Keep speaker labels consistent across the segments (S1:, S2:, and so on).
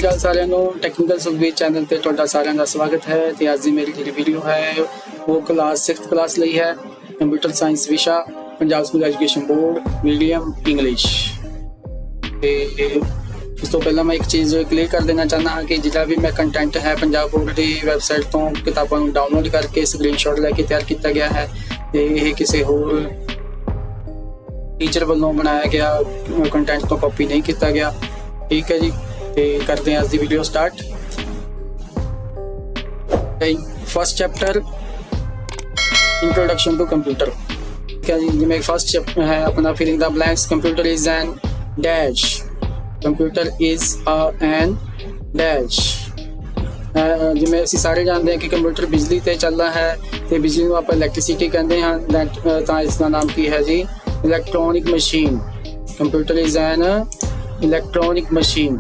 S1: ਸ਼੍ਰੀ ਅਕਾਲ ਸਾਰਿਆਂ ਨੂੰ। Technical Sukhbir channel ਤੇ ਤੁਹਾਡਾ ਸਾਰਿਆਂ ਦਾ ਸਵਾਗਤ ਹੈ। ਤੇ ਅੱਜ ਦੀ ਮੇਰੀ ਜਿਹੜੀ ਵੀਡੀਓ ਹੈ ਉਹ ਕਲਾਸ 6th ਕਲਾਸ ਲਈ ਹੈ। ਕੰਪਿਊਟਰ ਸਾਇੰਸ ਵਿਸ਼ਾ, Punjab school education board, medium English. ਤੇ ਉਸ ਤੋਂ ਪਹਿਲਾਂ ਮੈਂ ਇੱਕ ਚੀਜ਼ ਕਲੀਅਰ ਕਰ ਦੇਣਾ ਚਾਹੁੰਦਾ ਹਾਂ ਕਿ ਜਿਹੜਾ ਵੀ ਮੈਂ ਕੰਟੈਂਟ ਹੈ ਪੰਜਾਬ ਬੋਰਡ ਦੀ ਵੈਬਸਾਈਟ ਤੋਂ ਕਿਤਾਬਾਂ ਨੂੰ ਡਾਊਨਲੋਡ ਕਰਕੇ ਸਕਰੀਨਸ਼ਾਟ ਲੈ ਕੇ ਤਿਆਰ ਕੀਤਾ ਗਿਆ ਹੈ ਤੇ ਇਹ ਕਿਸੇ ਹੋਰ टीचर वालों बनाया गया कंटेंट तो कॉपी नहीं किया गया। ठीक है जी, तो करते हैं आज की video start. First chapter introduction to computer. ठीक है जी, जिमें फर्स्ट चैप्टर है अपना filling the blanks. Computer is an dash, computer is an dash. जिमें असीं सारे जानते हैं कि कंप्यूटर बिजली ते चलता है तो बिजली को आप इलैक्ट्रिसिटी कहते हैं। तो इसका नाम की है जी electronic machine. Computer is an electronic machine.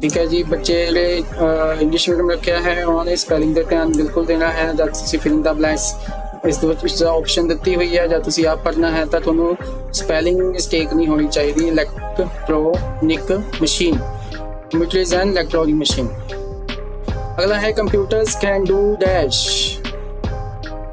S1: ठीक है जी, बच्चे इंग्लिश मीडियम रखा है उन्होंने स्पैलिंग का ध्यान बिल्कुल देना है। जब तुम फिलिंग द ब्लैंक्स इस ऑप्शन दी हुई है, जब तुम आप पढ़ना है तो थोनों स्पैलिंग मिस्टेक नहीं होनी चाहिए। Electronic machine, computer is an electronic machine. अगला है computers can do dash.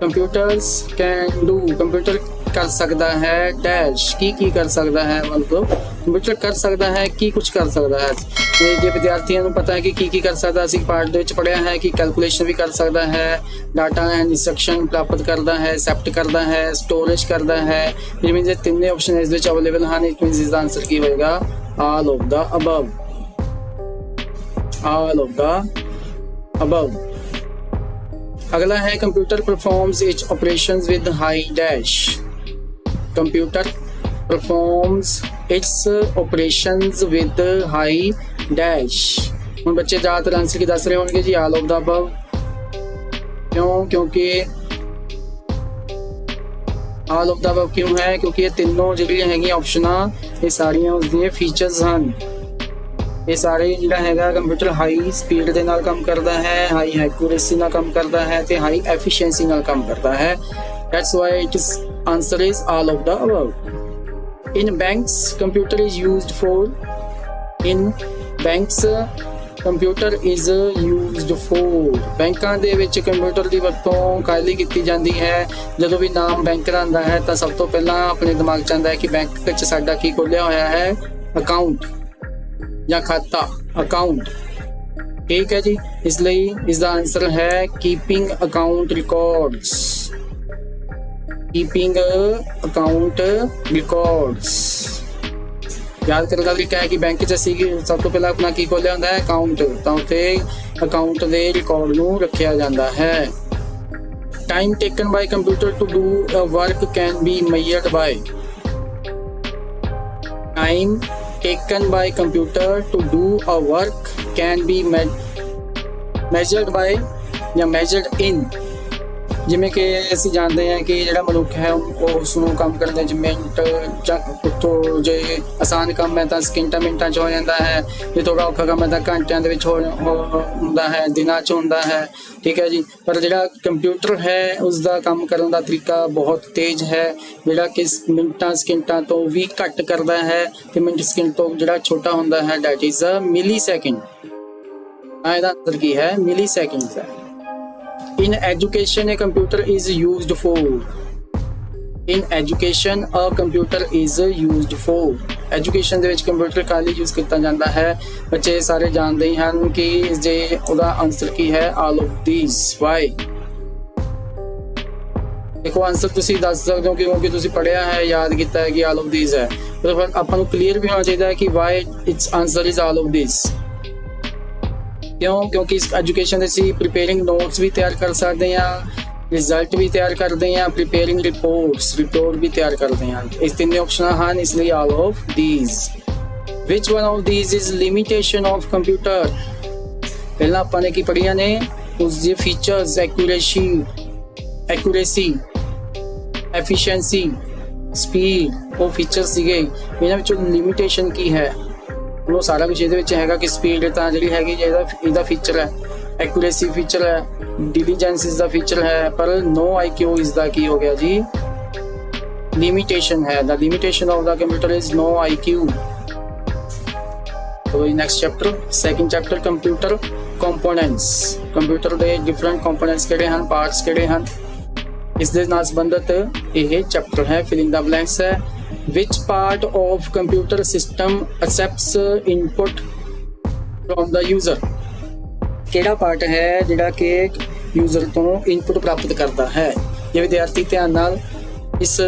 S1: Computers can do, computer कर सकता है डैश। की कर सकता है, मतलब कंप्यूटर कर सकता है की कुछ कर सकता है। जो विद्यार्थियों को पता है कि की कर सकता, असीं पार्ट दे विच पढ़िया है कि कैलकुलेशन भी कर सकता है, डाटा एंड इंस्ट्रक्शन प्राप्त करता है, एक्सेप्ट करता है, स्टोरेज करता है। इट मीनस ये तीनों ऑप्शन इस विच अवेलेबल हैं। इट मीनस इसका आंसर की होएगा all of the above. All of the above. अगला है computer performs it's operations with high dash. Computer performs it's operations with high dash. हम बच्चे ज़्यादातर आंसर की दस रहे होंगे जी ऑल ऑफ द अबव। क्यों? क्योंकि ऑल ऑफ द अबव क्यों है? क्योंकि ये तीनों जिहड़ियां हैगियां ऑप्शनां ये सारियां उसदे फीचर्स हैं। ये सारे जिहड़ा हैगा कंप्यूटर हाई स्पीड दे नाल काम करता है, हाई एक्यूरेसी नाल काम करता है ते हाई एफिशिएंसी नाल काम करता है। That's why it is answer is all of the above। In banks computer is used for, in banks computer is used for। बैंकां दे विच कंप्यूटर दी वरतों काहदे लई कीती जांदी है? जदों भी नाम बैंक दा आंदा है तां सब तो पहला अपने दिमाग च आंदा है कि बैंक विच साडा की खोलिया होया है, अकाउंट या खाता, अकाउंट। ठीक है जी, इसलिए इसका आंसर है keeping account records. Keeping account records. याद करने का तरीका है कि बैंक च असीं सब तो पहला अपना की खोलिया होंदा है, अकाउंट। तो उत्थे अकाउंट दे रिकॉर्ड नूं रखिया जांदा है। Time taken by computer to do a work can be measured by. Time taken by computer to do a work can be measured by या मेजर्ड इन। जिमें कि असीं जानते हैं कि जिहड़ा मनुख है उसनूं काम करदे च मिनट जां उत्तों जे आसान काम है तो सकिंटां मिनटां च हो जाता है, जे थोड़ा औखा काम है तो घंटियां दे विच हुंदा है, दिनां च हुंदा है। ठीक है जी, पर जिहड़ा कंप्यूटर है उसका काम करने का तरीका बहुत तेज है, जिहड़ा कि मिनटां सकिंटां तो भी घट करता है ते मिनट सकिंट तो जिहड़ा छोटा हुंदा है, that is a millisecond. इसदा आंसर की है? मिली सैकेंड है। In education a computer is used for। In education a computer is used for। Education दे विच कंप्यूटर काली यूज किया जाता है। बच्चे सारे जानते हैं कि जे उदा आंसर की है ऑल ऑफ दीज। वाई देखो आंसर तुसी दस सकते हो क्योंकि तुसी पढ़िया है, याद किया है कि ऑल ऑफ दीज है, तो अपन क्लीयर भी होना चाहिए कि why it's answer is all of these. क्यों? क्योंकि इस एजुकेशन असीं प्रिपेयरिंग नोट्स भी तैयार कर सकते हैं, रिजल्ट भी तैयार करते हैं, प्रिपेयरिंग रिपोर्ट भी तैयार करते हैं। इस तीन ऑप्शन हैं, इसलिए all of these. Which one of these is limitation of computer? पहला आपने की पढ़िया ने उसके फीचर्स, एक्यूरेसी, एफिशिएंसी, स्पीड, वो फीचर्स सीगे। इन्हां विचों लिमिटेशन की है? वो सारा कुछ ये है कि स्पीड तो जी हैगी इसका फीचर है, एक्यूरेसी फीचर है, डिलीजेंस इसका फीचर है, पर नो IQ इसका की हो गया जी लिमिटेशन है। The limitation of the computer is no IQ। तो next chapter second chapter computer components computer के डिफरेंट कंपोनेंट्स किहड़े हैं पार्ट्स किहड़े हैं इस दे नाल संबंधित यह चैप्टर है फिलिंग द ब्लैंक्स है which part of computer system accepts input from the user किहड़ा पार्ट है जिहड़ा कि यूजर तो इनपुट प्राप्त करता है जे विद्यार्थी ध्यान नाल इस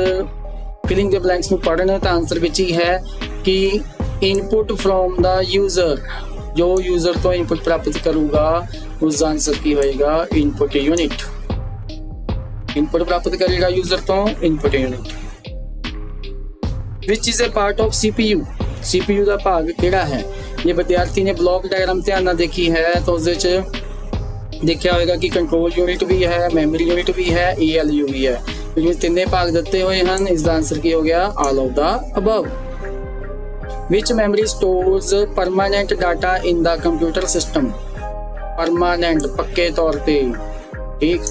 S1: फिलिंग द ब्लैंक्स नूं पढ़न तां आंसर विच ही है कि इनपुट फ्रॉम द यूजर जो यूजर तो इनपुट प्राप्त करूगा उसका आंसर की होएगा इनपुट यूनिट इनपुट प्राप्त करेगा यूजर तो input unit which is a part of CPU का भाग किहड़ा है ये विद्यार्थी ने ब्लॉक डायग्राम ध्यान नाल देखी है तो उस देखा होगा कि कंट्रोल यूनिट भी है मैमरी यूनिट भी है ALU भी है क्योंकि तीनों भाग दिते हुए हैं इसका आंसर की हो गया all of the above which memory stores permanent data in the computer system permanent पक्के तौर पर ठीक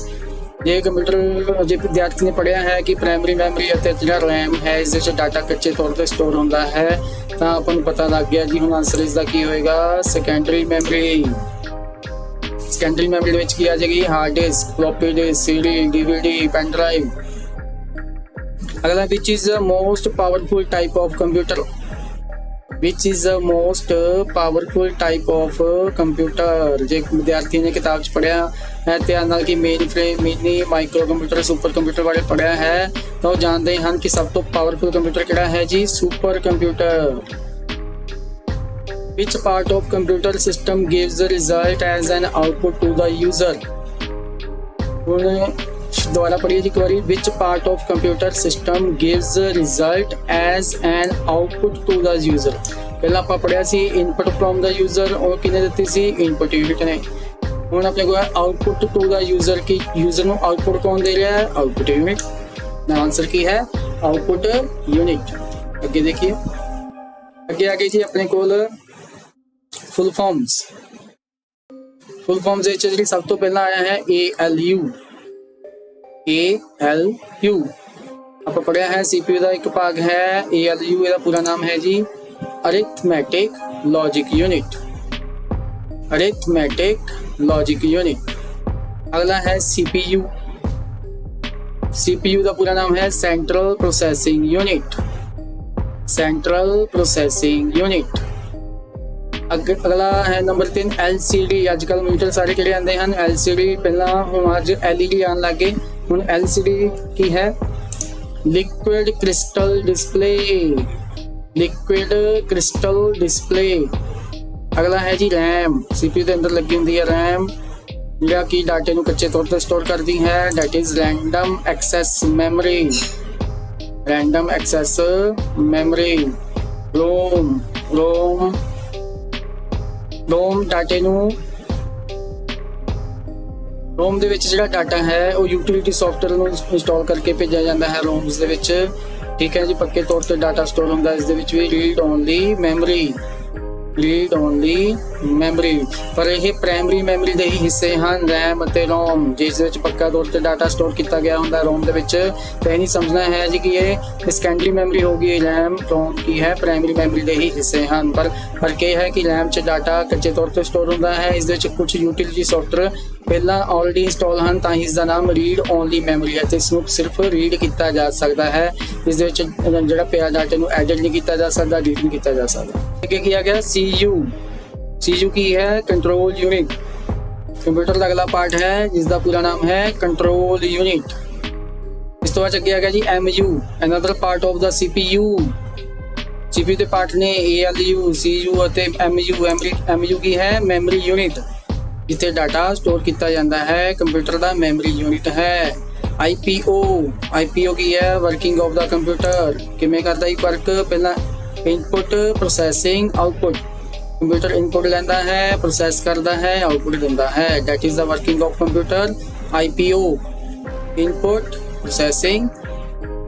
S1: जे कंप्यूटर जे विद्यार्थी ने पढ़िया है कि प्राइमरी मैमरी जो रैम है इस डाटा कच्चे तौर पर स्टोर होता है तो अपन पता लग गया जी हम आंसर इसका की होएगा सेकेंडरी मैमरी सेकेंडरी मैमरी में की आ जाएगी hard disk floppy disk CD DVD pen drive अगला which is the most powerful type of computer which is the most powerful type of computer जो विद्यार्थी ने किताब पढ़िया है ध्यान कि mainframe mini micro computer super computer बारे पढ़िया है तो जानते हैं कि सब तो पावरफुल कंप्यूटर किहड़ा है जी super computer which part of computer system gives the result as an output to the user दोबारा पढ़िए जी query which part of computer system gives result as an output to the user पहला आप पढ़िया सी इनपुट फ्रॉम द यूजर और किने दित्ती सी इनपुट यूनिट ने हुण अपने को आउटपुट टू द यूजर की यूजर नु आउटपुट कौन दे रहा है आउटपुट यूनिट ना आंसर की है आउटपुट यूनिट आगे देखिए आगे आ गई जी अपने कोल फुल फॉर्म्स जी सब तो पहला आया है ALU आप पढ़िया है CPU का एक भाग है ALU इसका पूरा नाम है जी arithmetic logic unit arithmetic logic unit अगला है CPU का पूरा नाम है सेंट्रल प्रोसेसिंग यूनिट अगला है नंबर 3 LCD आजकल कंप्यूटर सारे किहड़े आंदे हैं LCD पहला हुण अज LED आन लग गए हुण LCD की है लिक्विड क्रिस्टल डिस्प्ले अगला है जी रैम CPU के अंदर लगी होंगी है रैम जिहड़ा कि डाटे नूं कच्चे तौर पर स्टोर करती है that is random access memory ROM डाटे रोम दे विच जिहड़ा डाटा है वो यूटिलिटी सॉफ्टवेयर नूं इंस्टॉल करके भेजा जाता है रोम्स दे विच ठीक है जी पक्के तौर पर डाटा स्टोर होंदा इस दे विच भी रीड ओनली मैमरी पर यह प्राइमरी मैमरी के ही हिस्से हैं रैम और रोम जिस पक्का तौर पर डाटा स्टोर किया गया होंगे रोम के तो नहीं समझना है जी कि ये सेकेंडरी मैमरी होगी रैम रोम की है प्राइमरी मैमरी के ही हिस्से हैं पर फर्क यह है कि रैम च डाटा कच्चे तौर पर स्टोर होता है इस कुछ यूटिलिटी सॉफ्टवेयर पहला ऑलरेडी इंस्टॉल हैं तो इसका नाम रीड ओनली मैमरी है तो इसमें सिर्फ रीड किया जा सकता है इस जो पिया डाटे को एडिट नहीं किया जा सकता रीड नहीं किया जा सकता आगे किया गया CU की है कंट्रोल यूनिट कंप्यूटर का अगला पार्ट है जिसका पूरा नाम है कंट्रोल यूनिट इस तो बाद अगे आ गया जी MU another part of the CPU के पार्ट ने ALU CU और MU की है मैमरी यूनिट जिथे डाटा स्टोर किया जाता है कंप्यूटर का मैमरी यूनिट है IPO की है वर्किंग ऑफ द कंप्यूटर किमें करता है वर्क पहला input processing output computer input लेंदा है प्रोसेस करता है आउटपुट देता है that is the working of computer IPO input processing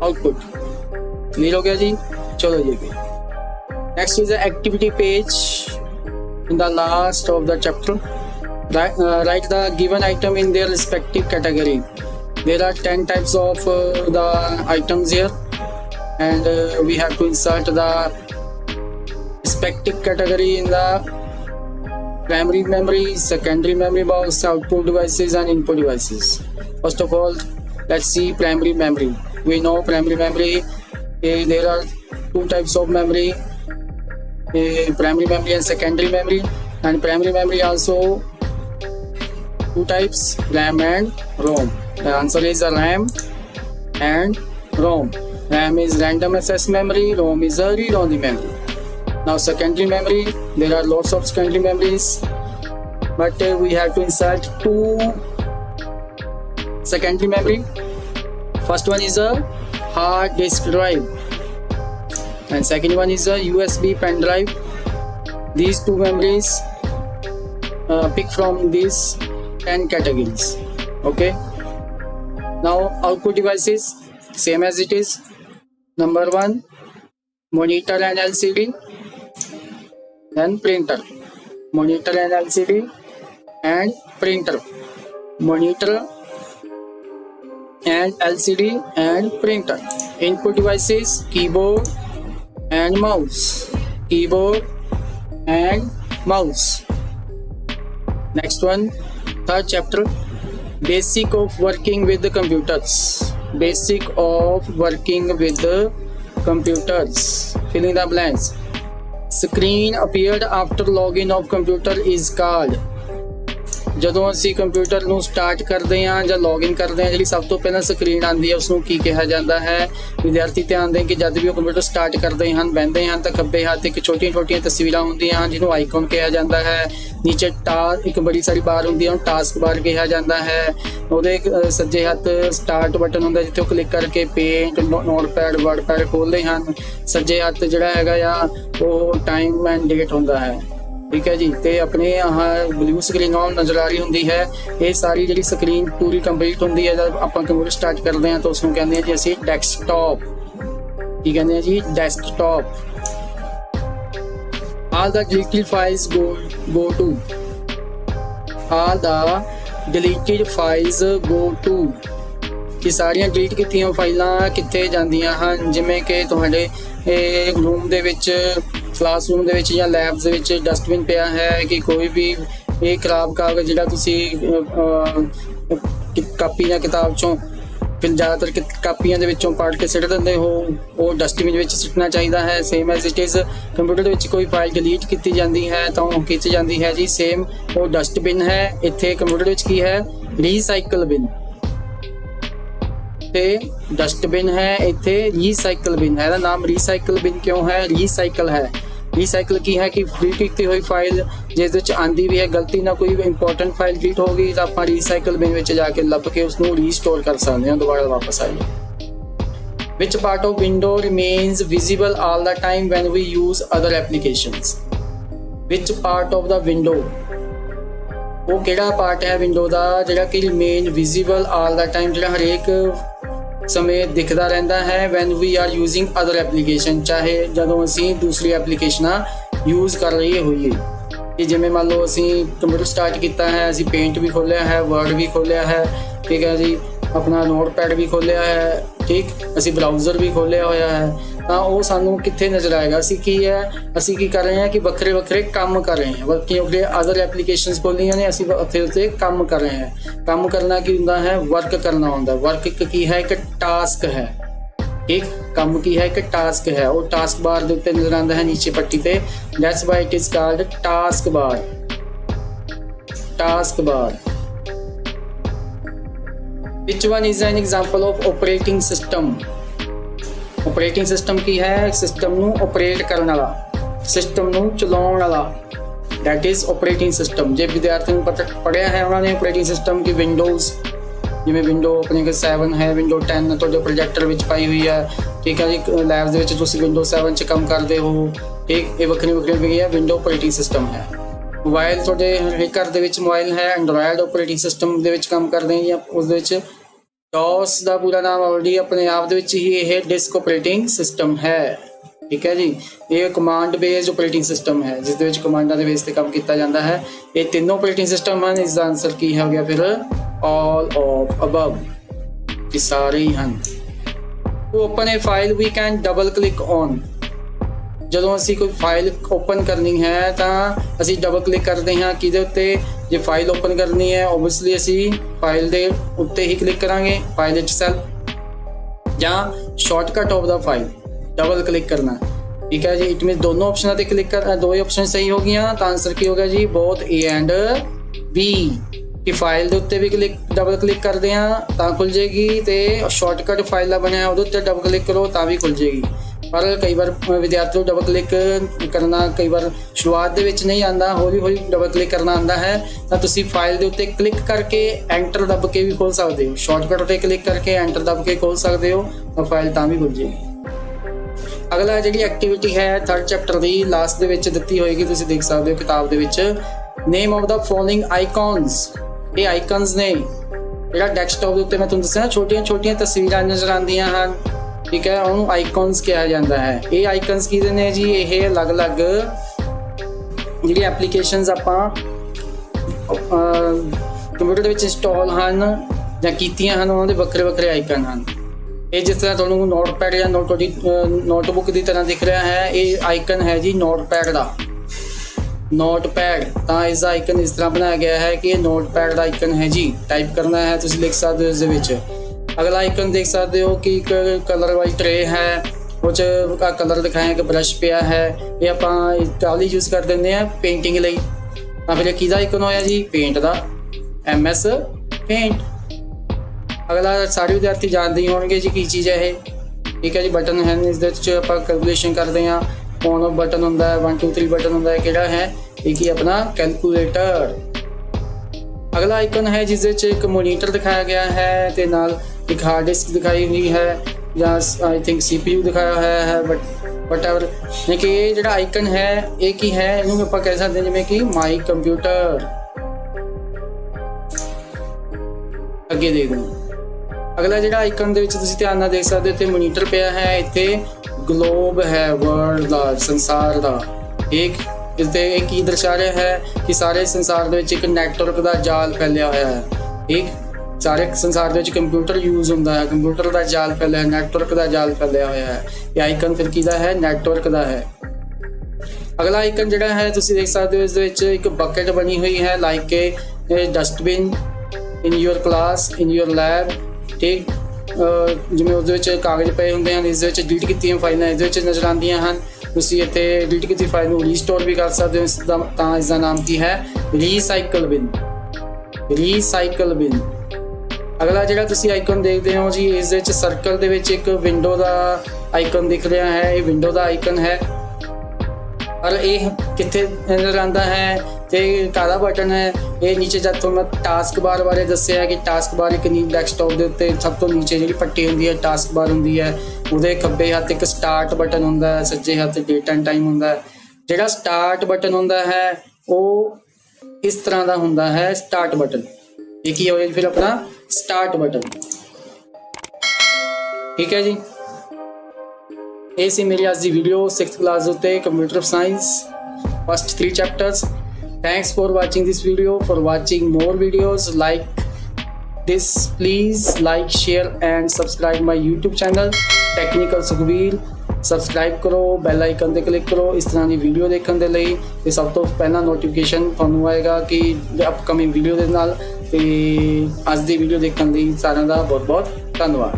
S1: output clear हो गया जी चलो जी next is the activity page in the last of the chapter write the given item in their respective category there are 10 types of the items here and we have to insert the respective category in the primary memory, secondary memory box, output devices and input devices. First of all, let's see primary memory. We know primary memory, there are two types of memory, primary memory and secondary memory. And primary memory also two types, RAM and ROM. The answer is RAM and ROM. RAM is random access memory, ROM is a read-only memory. Now secondary memory, there are lots of secondary memories, but we have to insert two secondary memory. First one is a hard disk drive and second one is a USB pen drive. These two memories pick from these 10 categories. Okay, now output devices, same as it is. Number one, monitor and LCD, then printer. Monitor and LCD and printer. Monitor and LCD and printer. Input devices, keyboard and mouse. Keyboard and mouse. Next one, third chapter, basic of working with the computers. Basic of working with the computers. Fill in the blanks. Screen appeared after login of computer is called. ਜਦੋਂ ਅਸੀਂ computer ਨੂੰ start ਕਰਦੇ ਹਾਂ ਜਾਂ login ਕਰਦੇ ਹਾਂ, ਜਿਹੜੀ ਸਭ ਤੋਂ ਪਹਿਲਾਂ ਸਕਰੀਨ ਆਉਂਦੀ ਹੈ ਉਸ ਨੂੰ ਕੀ ਕਿਹਾ ਜਾਂਦਾ ਹੈ? ਵਿਦਿਆਰਥੀ ਧਿਆਨ ਦੇਣ ਕਿ ਜਦ ਵੀ ਉਹ ਕੰਪਿਊਟਰ ਸਟਾਰਟ ਕਰਦੇ ਹਨ, ਬਹਿੰਦੇ ਹਨ, ਤਾਂ ਖੱਬੇ ਹੱਥ ਇੱਕ ਛੋਟੀਆਂ ਤਸਵੀਰਾਂ ਹੁੰਦੀਆਂ ਹਨ ਜਿਹਨੂੰ ਆਈਕਨ ਕਿਹਾ ਜਾਂਦਾ ਹੈ। ਨੀਚੇ ਇੱਕ ਬੜੀ ਸਾਰੀ ਬਾਰ ਹੁੰਦੀ ਹੈ, ਉਹਨੂੰ ਟਾਸਕ ਬਾਰ ਕਿਹਾ ਜਾਂਦਾ ਹੈ। ਉਹਦੇ ਸੱਜੇ ਹੱਥ ਸਟਾਰਟ ਬਟਨ ਹੁੰਦਾ ਜਿੱਥੇ ਉਹ ਕਲਿੱਕ ਕਰਕੇ ਪੇਂਟ, ਨੋਟਪੈਡ, ਵਰਡਪੈਡ ਖੋਲ੍ਹਦੇ ਹਨ। ਸੱਜੇ ਹੱਥ ਜਿਹੜਾ ਹੈਗਾ ਆ ਉਹ ਟਾਈਮ ਐਂਡ ਡੇਟ ਹੁੰਦਾ ਹੈ। ठीक है जी, तो अपने ब्लू स्क्रीन ऑन नज़र आ रही होंगी है। ये सारी जी स्क्रीन पूरी कंप्लीट होंगी है जब आप कंप्यूटर स्टार्ट करते हैं तो उसको कहते हैं जी असी डेस्कटॉप। की कहते हैं जी? Desktop. all the deleted files go to all the deleted files go to कि सारियां डिलीट कीतियां फाइलां कित्थे जांदियां हन? जिवें कि तुहाडे रूम दे विच, क्लासरूम दे विच जां लैब्स दे विच डस्टबिन पिया है कि कोई भी ये खराब कागज जिहड़ा तुसीं कापी जां किताब चों फिर ज़्यादातर कापियां दे विचों पढ़ के सिट दिंदे हो, वो डस्टबिन विच सिटना चाहिदा है। Same as it is computer दे विच कोई फाइल डिलीट कीती जांदी है तो खिंच जांदी है जी, सेम वो डस्टबिन है। इत्थे कंप्यूटर विच की है? रीसाइकल बिन। ते डस्टबिन है, इत्थे रीसाइकल बिन है। नाम रीसाइकल बिन क्यों है? रीसाइकल है। रीसाइकल की है कि डिलीट की हुई फाइल जिस आंदी भी है गलती ना कोई इंपॉर्टेंट फाइल डिलीट हो गई तो आप रीसाइकल बिन में जाके लभ के उसको रीस्टोर कर सकते हैं, दोबारा वापस आइए। Which part of window remains visible all the time when we use other applications? Which part of the window, वो किहड़ा पार्ट है विंडो का जिहड़ा कि remain visible all the time, जिहड़ा हरेक समय दिखता रहता है when we are using other application, चाहे जदों असी दूसरी एप्लीकेशनां यूज़ कर रही होइए। कि जिवें मान लो असी कंप्यूटर स्टार्ट किया है, असी पेंट भी खोलिया है, वर्ड भी खोलिया है, ठीक है जी, अपना नोटपैड भी खोलिया है, ठीक, असी ब्राउज़र भी खोलिया होया है, तो वो सानू कित्थे नज़र आएगा? असी की है, असी की कर रहे हैं कि वक्रे वक्रे काम कर रहे हैं, क्योंकि अदर एप्लीकेशंस खोलियां ने, असी उत्थे काम कर रहे हैं। काम करना की हुंदा है? वर्क करना हुंदा। वर्क की है? एक टास्क है, ठीक। काम की है? एक टास्क है। वो टास्क बार के उत्ते नज़र आंदा है नीचे पट्टी पे, that's why it is called task bar. Task bar. Which one is an example of operating system? Operating system की है? सिस्टम नू ऑपरेट करने वाला, सिस्टम नू चलाउण वाला, दैट इज ऑपरेटिंग सिस्टम। जे विद्यार्थी ने पढ़िया है उन्होंने ऑपरेटिंग सिस्टम की विंडोज़, जिवें विंडो अपने के 7 है, विंडो 10 तो जो प्रोजेक्टर विच पाई हुई है, ठीक है जी। लैब्स दे विच तुसीं विंडो 7 च काम करते हो, ठीक। ये वक्री वक्री है विंडो ऑपरेटिंग सिस्टम है। मोबाइल तुहाडे घर दे विच मोबाइल है, एंड्रॉयड ऑपरेटिंग सिस्टम दे विच काम करते हैं, उस दे विच डॉस का पूरा नाम ऑलरेडी अपने आप दे विच ही ये डिस्क ऑपरेटिंग सिस्टम है, ठीक है जी। ये कमांड बेस्ड ऑपरेटिंग सिस्टम है जिस दे विच कमांडां दे बेस ते काम किया जाता है। ये तीनों ऑपरेटिंग सिस्टम हैं। इसका आंसर की हो गया फिर ऑल ऑफ अबव, ये सारे ही हैं। To open a file we can double click on. ਜਦੋਂ ਅਸੀਂ ਕੋਈ ਫਾਈਲ ਓਪਨ ਕਰਨੀ ਹੈ ਤਾਂ ਅਸੀਂ ਡਬਲ ਕਲਿੱਕ ਕਰਦੇ ਹਾਂ ਕਿਹਦੇ ਉੱਤੇ। ਜੇ ਫਾਈਲ ਓਪਨ ਕਰਨੀ ਹੈ ਓਬਵੀਅਸਲੀ ਅਸੀਂ ਫਾਈਲ ਦੇ ਉੱਤੇ ਹੀ ਕਲਿੱਕ ਕਰਾਂਗੇ, ਫਾਈਲ ਇਟਸੈਲਫ ਜਾਂ shortcut of the file double click ਕਰਨਾ। ठीक है जी। इट मीन दोनों ऑप्शन पर क्लिक कर, दो ही ऑप्शन सही हो गया। तो आंसर की हो गया जी बोथ ए एंड बी कि फाइल के उत्ते भी डबल क्लिक करते हैं तो खुल जाएगी, तो शॉर्टकट फाइल का बनया वो डबल क्लिक करो तो भी खुल जाएगी। पर कई बार विद्यार्थी डबल क्लिक करना कई बार शुरुआत के नहीं आता, हौली हौली डबल क्लिक करना आता है। तो तुसी फाइल के उत्ते क्लिक करके एंटर दब के भी खोल सकते हो, शॉर्टकट पर क्लिक करके एंटर दब के खोल सकते हो तो फाइल तो भी खुल जाएगी। अगला जी एक्टिविटी है 3rd चैप्टर की लास्ट दे विच दित्ती होएगी, तुसीं देख सकते हो किताब दे विच। Name of the following icons, ये आइकॉन्स ने जिहड़ा डेस्कटॉप दे उत्ते मैं तुहानूं दस्सिआ छोटियां छोटियां तस्वीरां नज़र आउंदियां हन, ठीक है, उहनूं आइकॉन्स कहा जाता है। ये आइकॉन्स किहदे ने जी, ये अलग अलग जिहड़ी एप्लीकेशनस आपां कंप्यूटर दे विच इंस्टॉल हन जां कीतियां हन उहनां दे वक्रे वक्रे आइकन हन। ये जिस तरह तुहानूं नोटपैड या नोटबुक की तरह दिख रहा है, ये आइकन है जी नोटपैड का। नोटपैड तो इसका आइकन इस तरह बनाया गया है कि ये नोटपैड का आइकन है जी, टाइप करना है तुसीं लिख सकते हो इस दे। अगला आइकन देख सकते हो कि एक कलर वाली ट्रे है, वो कलर दिखाया एक ब्रश पिया है, ये आपां काली यूज़ कर देंगे हैं पेंटिंग लई। तो फिर किहदा आइकन होया जी, पेंट का, MS पेंट। अगला सारे विद्यार्थी जानते ही होंगे जी की चीज़ है ये, ठीक है जी। बटन है इस कैलकुलेशन करते हैं, ऑन ऑफ बटन होंगे, 1 2 3 बटन होंगे, किहड़ा है एक ही अपना कैलकुलेटर। अगला आइकन है जिस एक मोनीटर दिखाया गया है, ते नाल एक हार्ड डिस्क दिखाई हुई है या आई थिंक CPU दिखाया है वट एवर। कि ये जो आइकन है एक ही है, इन्होंने आप कह सकते हैं जिवें कि माई कंप्यूटर। अगे देख लो अगला जो आइकन ध्यान नाल देख सकते हो, इत्थे मोनीटर पिया है, इत्थे ग्लोब है वर्ल्ड का, संसार का। एक इससे एक ही दर्शा रहा है कि सारे संसार दे विच एक नैटवर्क का जाल फैलिया होया है। एक सारे संसार दे विच कंप्यूटर यूज़ होंदा है, कंप्यूटर का जाल फैलिया, नैटवर्क का जाल फैलिया होया है। ये आइकन फिर किहदा है, नैटवर्क का है। अगला आइकन जिहड़ा है तुसीं देख सकते हो, इस दे विच एक बकेट बनी हुई है like a dustbin in your class, in your lab, ठीक। जिवें उस कागज़ पे होंगे हैं, इस डिलीट कीतियां फाइलां इस नज़र आउंदियां हन। तुसीं इत्थे डिलीट कीती फाइल नूं रीस्टोर भी कर सकते हो, इसका नाम की है रीसाइकल बिन, रीसाइकल बिन। अगला जिहड़ा तुसीं आइकन देखते हो जी, इस सर्कल दे विच एक विंडो का आइकन दिख रहा है, ये विंडो का आइकन है। और ये कित्थे नज़र आंदा है, तो काला बटन है। ये नीचे जब तो मैं टास्क बार बारे दस्सिया कि टास्क बार एक डेस्कटॉप के उत्ते सब तो नीचे जी पट्टी होंदी है, टास्क बार होंदी है, उहदे खब्बे हत्थ एक स्टार्ट बटन होंदा है, सज्जे हत्थ डेट एंड टाइम होंदा है। जिहड़ा स्टार्ट बटन होंदा है वो इस तरह का होंदा है, स्टार्ट बटन। ये की होया फिर अपना स्टार्ट बटन, ठीक है जी। ये सी मेरी आज की वीडियो 6th क्लास उत्ते computer science first 3 chapters. Thanks for watching this video. For watching more videos like this, please like, share and subscribe my YouTube channel Technical Sukhbir। Subscribe करो, बैल icon ते क्लिक करो इस तरह की video देखने के लिए। तो सब तो पहला नोटिफिकेशन तुहानूं आएगा कि अपकमिंग वीडियो दे नाल। ते अज दी वीडियो देखने लिए सारिਆਂ ਦਾ बहुत बहुत धन्यवाद।